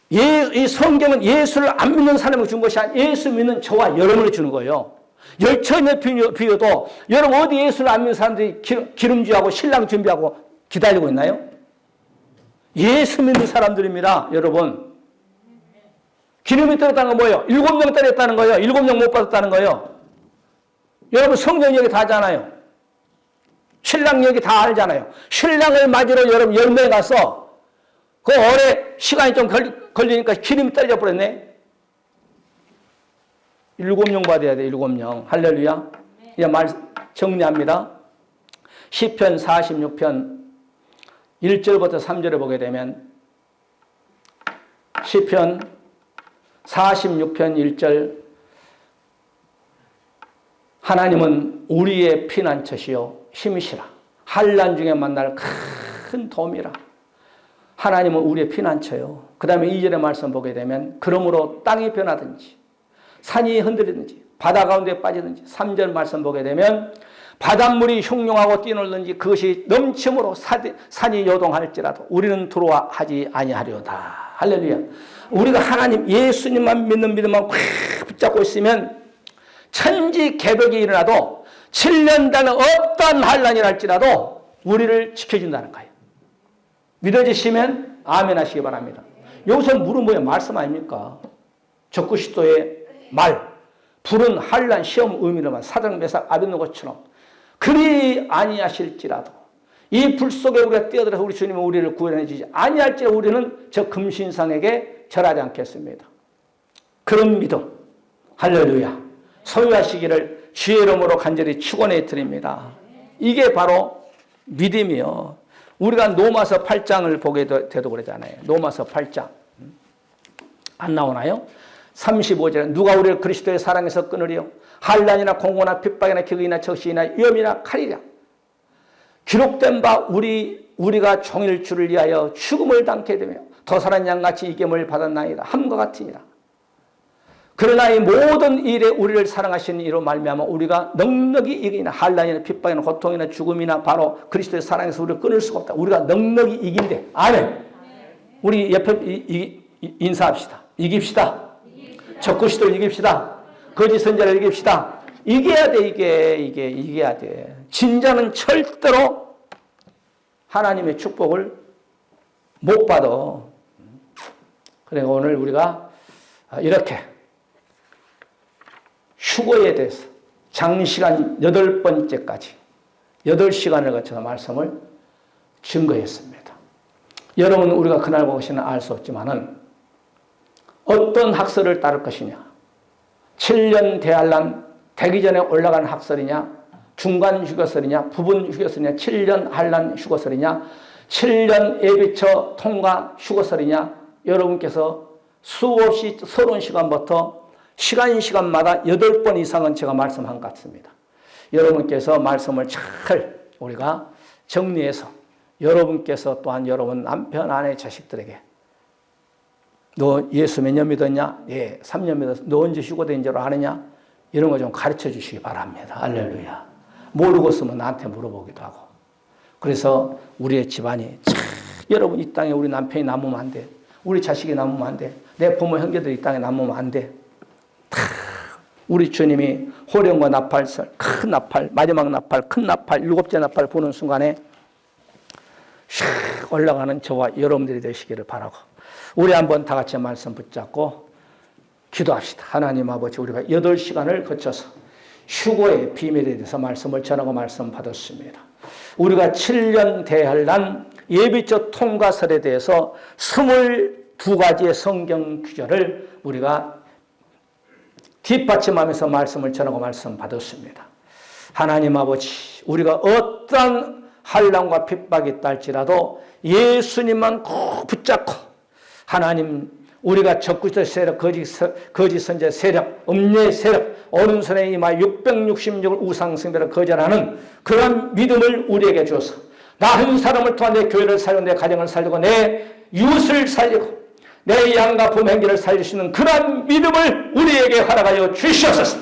Speaker 1: 이 성경은 예수를 안 믿는 사람에게 준 것이 아니라 예수 믿는 저와 여러분을 주는 거예요. 열처녀 비유도 여러분 어디 예수를 안 믿는 사람들이 기름주하고 신랑 준비하고 기다리고 있나요? 예수 믿는 사람들입니다. 여러분. 기름이 떨어졌다는 건 뭐예요? 7명 떨어졌다는 거예요. 7명 못 받았다는 거예요. 여러분 성경 얘기 다 하잖아요. 신랑 얘기 다 알잖아요. 신랑을 맞으러 여러분 10명에 가서 그 오래 시간이 좀 걸리니까 기름이 떨어져 버렸네. 7명 받아야 돼. 7명. 할렐루야. 이제 말 정리합니다. 시편 46편 1절부터 3절을 보게 되면 시편 46편 1절 하나님은 우리의 피난처시요 힘이시라. 환난 중에 만날 큰 도움이라. 하나님은 우리의 피난처요. 그 다음에 2절의 말씀 보게 되면 그러므로 땅이 변하든지 산이 흔들리든지 바다 가운데 빠지든지 3절 말씀 보게 되면 바닷물이 흉룡하고 뛰놀든지 그것이 넘침으로 산이 요동할지라도 우리는 두려워 하지 아니하리로다. 할렐루야. 우리가 하나님 예수님만 믿는 믿음만 꽉 붙잡고 있으면 천지 개벽이 일어나도 7년 단에 어떠한 환난이 날지라도 우리를 지켜준다는 거예요. 믿어지시면 아멘 하시기 바랍니다. 여기서 물은 뭐예요? 말씀 아닙니까? 적그리스도의 말, 불은 환난, 시험, 의미로만 사드락, 메삭, 아벳느고처럼 그리 아니하실지라도 이 불 속에 우리가 뛰어들어서 우리 주님은 우리를 구원해 주지 아니할지라도 우리는 저 금신상에게 절하지 않겠습니다. 그런 믿음, 할렐루야, 소유하시기를 주의 이름으로 간절히 축원해 드립니다. 이게 바로 믿음이요. 우리가 로마서 8장을 보게 돼도 그러잖아요. 로마서 8장 안 나오나요? 35절에 누가 우리를 그리스도의 사랑에서 끊으리요? 환난이나 공고나 핍박이나 기근이나 적시나 위험이나 칼이랴. 기록된 바 우리가 종일 주를 위하여 죽음을 당케 되며 도살한 양같이 이김을 받았나이다 함과 같으니라. 그러나 이 모든 일에 우리를 사랑하시는 이로 말미암아 우리가 넉넉히 이기나 환난이나 핍박이나 고통이나 죽음이나 바로 그리스도의 사랑에서 우리를 끊을 수가 없다. 우리가 넉넉히 이긴대. 아멘. 우리 옆에 인사합시다. 이깁시다. 적그리스도를 이깁시다. 거짓 선자를 이깁시다. 이겨야 돼. 이겨야 돼. 진자는 절대로 하나님의 축복을 못 받아. 그러니까 오늘 우리가 이렇게 휴거에 대해서 장시간 8번째까지 8시간을 거쳐서 말씀을 증거했습니다. 여러분 우리가 그날 보시는 알 수 없지만은 어떤 학설을 따를 것이냐, 7년 대환란 되기 전에 올라간 학설이냐, 중간 휴거설이냐, 부분 휴거설이냐, 7년 환란 휴거설이냐, 7년 예비처 통과 휴거설이냐, 여러분께서 수없이 서론 시간부터 시간마다 8번 이상은 제가 말씀한 것 같습니다. 여러분께서 말씀을 잘 우리가 정리해서 여러분께서 또한 여러분 남편, 아내, 자식들에게 너 예수 몇 년 믿었냐? 예, 3년 믿었어. 너 언제 휴거된 줄 아느냐? 이런 거 좀 가르쳐 주시기 바랍니다. 할렐루야. 모르고 쓰면 나한테 물어보기도 하고. 그래서 우리의 집안이 참 여러분 이 땅에 우리 남편이 남으면 안 돼. 우리 자식이 남으면 안 돼. 내 부모 형제들이 이 땅에 남으면 안 돼. 다 우리 주님이 호령과 나팔설, 큰 나팔, 마지막 나팔, 큰 나팔, 7째 나팔 부는 순간에 샥 올라가는 저와 여러분들이 되시기를 바라고 우리 한번 다 같이 말씀 붙잡고 기도합시다. 하나님 아버지 우리가 8시간을 거쳐서 휴거의 비밀에 대해서 말씀을 전하고 말씀 받았습니다. 우리가 7년 대환란 예비적 통과설에 대해서 22가지의 성경 규절을 우리가 뒷받침하면서 말씀을 전하고 말씀 받았습니다. 하나님 아버지 우리가 어떠한 환난과 핍박이 있달지라도 예수님만 꼭 붙잡고 하나님 우리가 적그리스도 세력, 거짓 선자 세력, 음녀의 세력, 오른손에 이마 666을 우상숭배를 거절하는 그런 믿음을 우리에게 주어서 나 한 사람을 통한 내 교회를 살리고 내 가정을 살리고 내 이웃을 살리고 내 양과 부모행기를 살릴 수 있는 그런 믿음을 우리에게 허락하여 주시옵소서.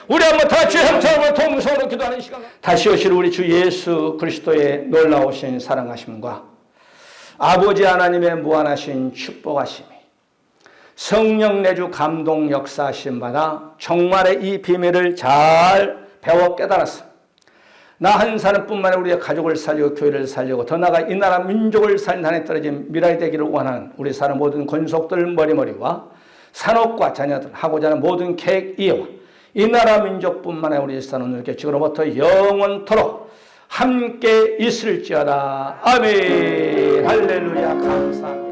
Speaker 1: 우리 한번 다 주의 형상으로 동성으로 기도하는 시간. 다시 오실 우리 주 예수 그리스도의 놀라우신 사랑하심과 아버지 하나님의 무한하신 축복하심이 성령 내주 감동 역사하심 받아 정말의 이 비밀을 잘 배워 깨달았어. 나 한 사람뿐만 아니라 우리의 가족을 살리고 교회를 살리고 더 나아가 이 나라 민족을 살린 한에 떨어진 미라이 되기를 원하는 우리 사람 모든 권속들 머리머리와 산업과 자녀들 하고자 하는 모든 계획 이해와 이 나라 민족뿐만 아니라 우리 사는 이렇게 지금부터 영원토록 함께 있을지어다. 아멘. 할렐루야. 감사합니다.